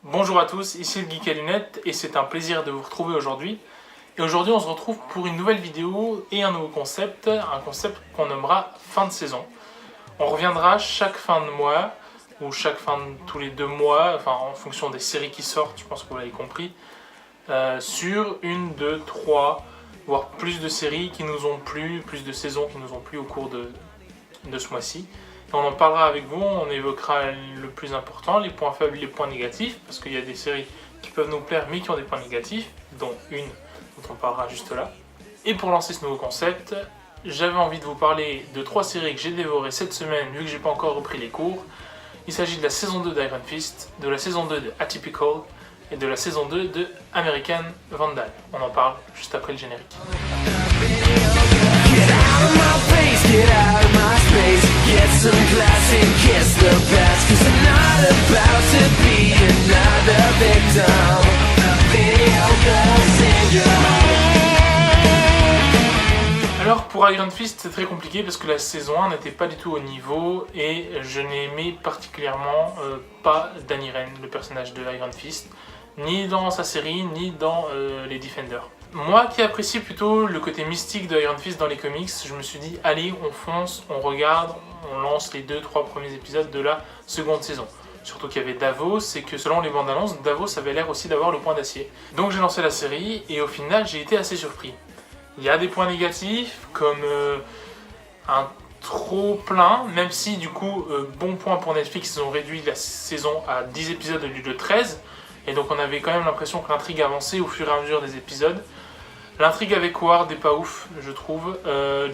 Bonjour à tous, ici le Geek à lunettes et c'est un plaisir de vous retrouver aujourd'hui. Et aujourd'hui on se retrouve pour une nouvelle vidéo et un nouveau concept, un concept qu'on nommera fin de saison. On reviendra chaque fin de mois ou chaque fin de tous les 2 mois, enfin en fonction des séries qui sortent, je pense que vous l'avez compris, sur une, deux, trois, voire plus de séries qui nous ont plu, plus de saisons qui nous ont plu au cours de ce mois-ci. On en parlera avec vous, on évoquera le plus important, les points faibles, les points négatifs, parce qu'il y a des séries qui peuvent nous plaire mais qui ont des points négatifs, dont une dont on parlera juste là. Et pour lancer ce nouveau concept, j'avais envie de vous parler de 3 séries que j'ai dévorées cette semaine vu que j'ai pas encore repris les cours. Il s'agit de la saison 2 d'Iron Fist, de la saison 2 de Atypical et de la saison 2 de American Vandal. On en parle juste après le générique. Get out of my face, get out of my space. Get some class and kiss the past. Cause I'm not about to be another victim of video girl syndrome. Alors pour Iron Fist c'est très compliqué parce que la saison 1 n'était pas du tout au niveau et je n'aimais particulièrement pas Danny Rand, le personnage de Iron Fist, ni dans sa série ni dans les Defenders. Moi qui apprécie plutôt le côté mystique de Iron Fist dans les comics, je me suis dit allez on fonce, on regarde, on lance les 2-3 premiers épisodes de la seconde saison. Surtout qu'il y avait Davos et que selon les bandes annonces, Davos avait l'air aussi d'avoir le point d'acier. Donc j'ai lancé la série et au final j'ai été assez surpris. Il y a des points négatifs comme un trop plein, même si du coup, bon point pour Netflix, ils ont réduit la saison à 10 épisodes au lieu de 13. Et donc on avait quand même l'impression que l'intrigue avançait au fur et à mesure des épisodes. L'intrigue avec Ward est pas ouf, je trouve.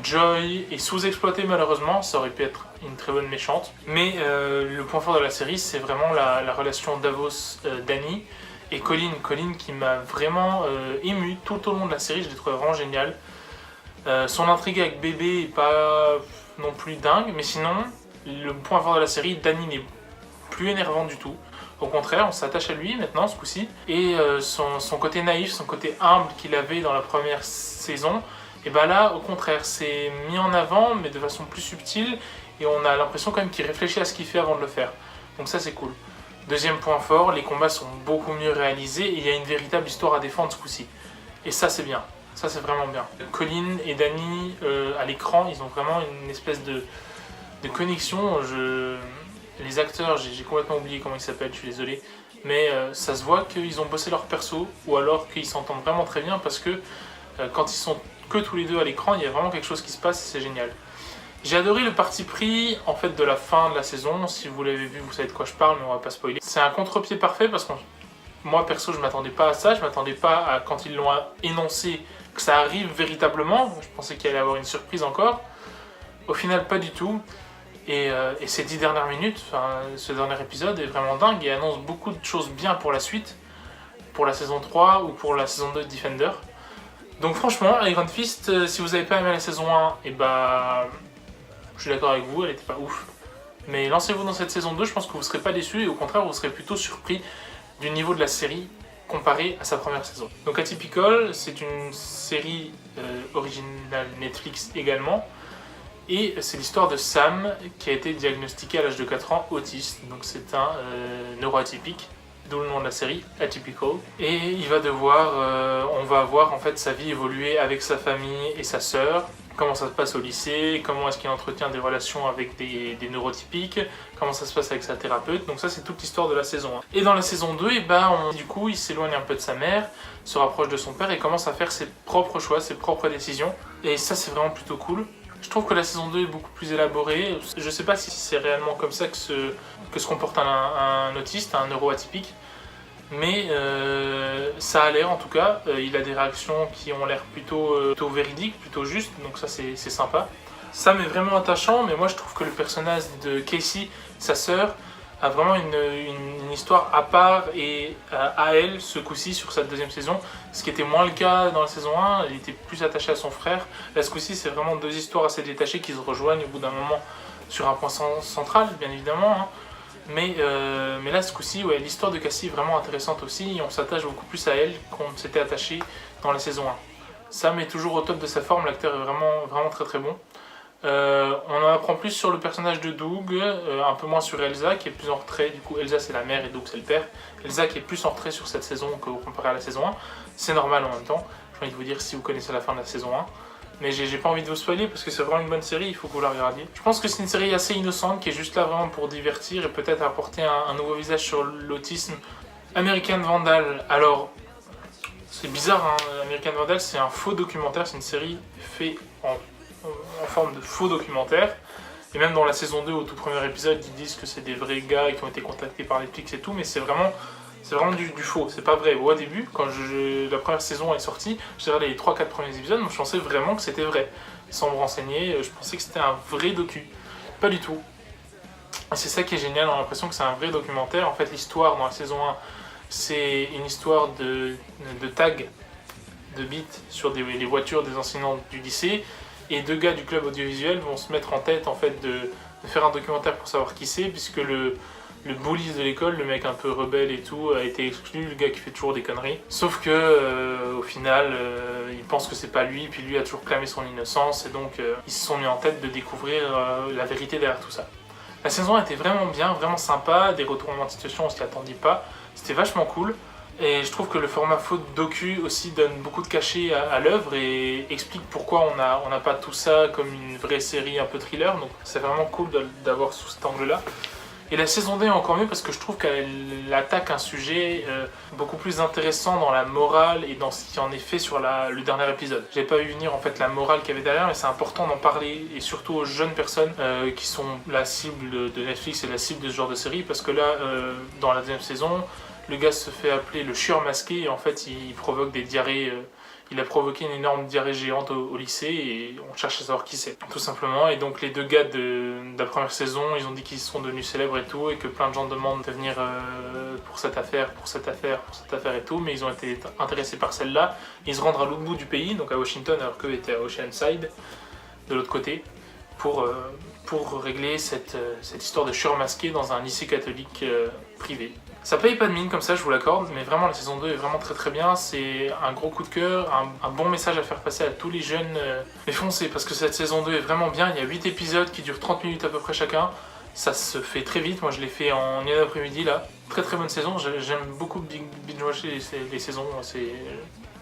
Joy est sous-exploitée malheureusement, ça aurait pu être une très bonne méchante. Mais le point fort de la série, c'est vraiment la relation Davos-Dany et Colin qui m'a vraiment ému tout au long de la série, je l'ai trouvé vraiment génial. Son intrigue avec Bébé est pas non plus dingue, mais sinon, le point fort de la série, Dany n'est plus énervant du tout. Au contraire, on s'attache à lui maintenant ce coup-ci. Et son côté naïf, son côté humble qu'il avait dans la première saison, et ben là, au contraire, c'est mis en avant, mais de façon plus subtile, et on a l'impression quand même qu'il réfléchit à ce qu'il fait avant de le faire. Donc ça, c'est cool. Deuxième point fort, les combats sont beaucoup mieux réalisés, et il y a une véritable histoire à défendre ce coup-ci. Et ça, c'est bien. Ça, c'est vraiment bien. Colin et Dany, à l'écran, ils ont vraiment une espèce de connexion. Les acteurs, j'ai complètement oublié comment ils s'appellent, je suis désolé, mais ça se voit qu'ils ont bossé leur perso, ou alors qu'ils s'entendent vraiment très bien, parce que quand ils sont que tous les deux à l'écran, il y a vraiment quelque chose qui se passe et c'est génial. J'ai adoré le parti pris en fait de la fin de la saison, si vous l'avez vu vous savez de quoi je parle, mais on va pas spoiler. C'est un contre-pied parfait parce que moi perso je m'attendais pas à ça, je m'attendais pas à quand ils l'ont énoncé que ça arrive véritablement, je pensais qu'il allait y avoir une surprise encore. Au final pas du tout. Et ces 10 dernières minutes, ce dernier épisode est vraiment dingue et annonce beaucoup de choses bien pour la suite, pour la saison 3 ou pour la saison 2 de Defender. Donc franchement, Iron Fist, si vous n'avez pas aimé la saison 1, et bah, je suis d'accord avec vous, elle était pas ouf. Mais lancez-vous dans cette saison 2, je pense que vous ne serez pas déçus et au contraire, vous serez plutôt surpris du niveau de la série comparé à sa première saison. Donc Atypical, c'est une série originale Netflix également. Et c'est l'histoire de Sam qui a été diagnostiqué à l'âge de 4 ans autiste, donc c'est un neuroatypique, d'où le nom de la série, Atypical. Et il va devoir, on va voir en fait sa vie évoluer avec sa famille et sa sœur, comment ça se passe au lycée, comment est-ce qu'il entretient des relations avec des neurotypiques, comment ça se passe avec sa thérapeute, donc ça c'est toute l'histoire de la saison 1. Et dans la saison 2, et ben, du coup il s'éloigne un peu de sa mère, se rapproche de son père et commence à faire ses propres choix, ses propres décisions, et ça c'est vraiment plutôt cool. Je trouve que la saison 2 est beaucoup plus élaborée. Je sais pas si c'est réellement comme ça que se comporte un autiste, un neuroatypique. Mais ça a l'air en tout cas. Il a des réactions qui ont l'air plutôt véridiques, plutôt justes. Donc ça c'est sympa. Sam est vraiment attachant, mais moi je trouve que le personnage de Casey, sa sœur, a vraiment une histoire à part et à elle ce coup-ci sur cette deuxième saison, ce qui était moins le cas dans la saison 1, elle était plus attachée à son frère. Là ce coup-ci c'est vraiment 2 histoires assez détachées qui se rejoignent au bout d'un moment sur un point central bien évidemment, hein. Mais là ce coup-ci ouais, l'histoire de Cassie est vraiment intéressante aussi et on s'attache beaucoup plus à elle qu'on ne s'était attaché dans la saison 1. Sam est toujours au top de sa forme, l'acteur est vraiment très très bon. On en apprend plus sur le personnage de Doug, un peu moins sur Elsa qui est plus en retrait. Du coup, Elsa c'est la mère et Doug c'est le père. Elsa qui est plus en retrait sur cette saison que comparé à la saison 1. C'est normal en même temps. J'ai envie de vous dire si vous connaissez la fin de la saison 1. Mais j'ai pas envie de vous spoiler parce que c'est vraiment une bonne série, il faut que vous la regardiez. Je pense que c'est une série assez innocente qui est juste là vraiment pour divertir et peut-être apporter un nouveau visage sur l'autisme. American Vandal, alors c'est bizarre, hein. American Vandal c'est un faux documentaire, c'est une série faite en forme de faux documentaire. Et même dans la saison 2, au tout premier épisode, ils disent que c'est des vrais gars qui ont été contactés par Netflix et tout, mais c'est vraiment du faux, c'est pas vrai. Au début, quand la première saison est sortie, j'ai regardé les 3-4 premiers épisodes, moi je pensais vraiment que c'était vrai. Sans me renseigner, je pensais que c'était un vrai docu. Pas du tout. Et c'est ça qui est génial, on a l'impression que c'est un vrai documentaire. En fait, l'histoire dans la saison 1, c'est une histoire de tags, de bits sur les voitures des enseignants du lycée. Et 2 gars du club audiovisuel vont se mettre en tête en fait, de faire un documentaire pour savoir qui c'est, puisque le bully de l'école, le mec un peu rebelle et tout, a été exclu, le gars qui fait toujours des conneries. Sauf que au final, il pense que c'est pas lui, puis lui a toujours clamé son innocence, et donc ils se sont mis en tête de découvrir la vérité derrière tout ça. La saison 1 était vraiment bien, vraiment sympa, des retournements de situation, on s'y attendait pas, c'était vachement cool. Et je trouve que le format faux docu aussi donne beaucoup de cachet à l'œuvre et explique pourquoi on n'a pas tout ça comme une vraie série un peu thriller. Donc c'est vraiment cool d'avoir sous cet angle-là. Et la saison 2 est encore mieux parce que je trouve qu'elle attaque un sujet beaucoup plus intéressant dans la morale et dans ce qui en est fait sur le dernier épisode. J'avais pas vu venir en fait la morale qu'il y avait derrière, mais c'est important d'en parler et surtout aux jeunes personnes qui sont la cible de Netflix et la cible de ce genre de série, parce que là, dans la deuxième saison, le gars se fait appeler le chieur masqué et en fait il provoque des diarrhées. Il a provoqué une énorme diarrhée géante au lycée et on cherche à savoir qui c'est, tout simplement. Et donc les 2 gars de la première saison, ils ont dit qu'ils sont devenus célèbres et tout, et que plein de gens demandent de venir pour cette affaire et tout, mais ils ont été intéressés par celle-là. Ils se rendent à l'autre bout du pays, donc à Washington, alors qu'eux étaient à Oceanside, de l'autre côté, pour régler cette histoire de chieur masqué dans un lycée catholique privé. Ça paye pas de mine comme ça, je vous l'accorde, mais vraiment la saison 2 est vraiment très très bien, c'est un gros coup de cœur, un bon message à faire passer à tous les jeunes. Mais foncez, parce que cette saison 2 est vraiment bien, il y a 8 épisodes qui durent 30 minutes à peu près chacun, ça se fait très vite, moi je l'ai fait en une après-midi là, très très bonne saison, j'aime beaucoup binge-watcher les saisons,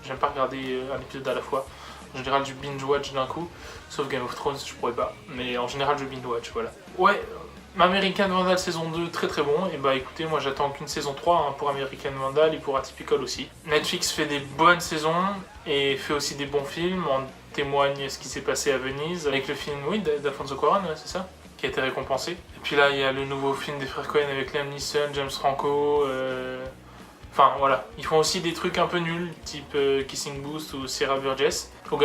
j'aime pas regarder un épisode à la fois, en général je binge-watch d'un coup, sauf Game of Thrones je pourrais pas, mais en général je binge-watch, voilà. Ouais. American Vandal saison 2, très très bon, et bah écoutez, moi j'attends qu'une saison 3 pour American Vandal et pour Atypical aussi. Netflix fait des bonnes saisons et fait aussi des bons films, en témoigne ce qui s'est passé à Venise, avec le film, oui, d'Alfonso Cuarón, c'est ça, qui a été récompensé. Et puis là il y a le nouveau film des frères Coen avec Liam Neeson, James Franco, enfin voilà, ils font aussi des trucs un peu nuls, type Kissing Booth ou Sierra Burgess. Tous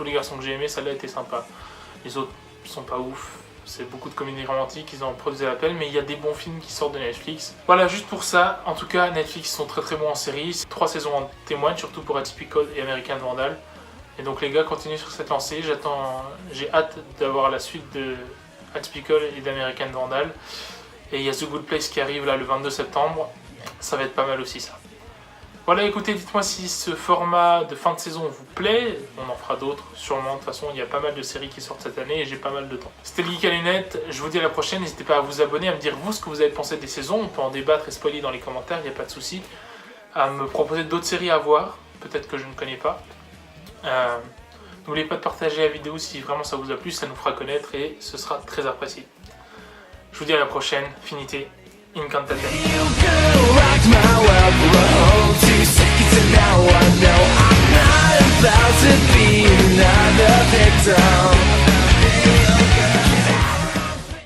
les garçons que j'ai aimés, celle-là était sympa. Les autres sont pas ouf. C'est beaucoup de comédies romantiques, ils ont produit l'appel, mais il y a des bons films qui sortent de Netflix. Voilà, juste pour ça, en tout cas, Netflix sont très très bons en série. 3 saisons en témoignent, surtout pour Atypical et American Vandal. Et donc les gars, continuez sur cette lancée. J'ai hâte d'avoir la suite de Atypical et d'American Vandal. Et il y a The Good Place qui arrive là le 22 septembre. Ça va être pas mal aussi ça. Voilà, écoutez, dites-moi si ce format de fin de saison vous plaît. On en fera d'autres, sûrement. De toute façon, il y a pas mal de séries qui sortent cette année et j'ai pas mal de temps. C'était le Geek à lunettes. Je vous dis à la prochaine. N'hésitez pas à vous abonner, à me dire vous ce que vous avez pensé des saisons. On peut en débattre et spoiler dans les commentaires, il n'y a pas de souci. À me proposer d'autres séries à voir, peut-être que je ne connais pas. N'oubliez pas de partager la vidéo si vraiment ça vous a plu, ça nous fera connaître et ce sera très apprécié. Je vous dis à la prochaine. Finité. Incantate.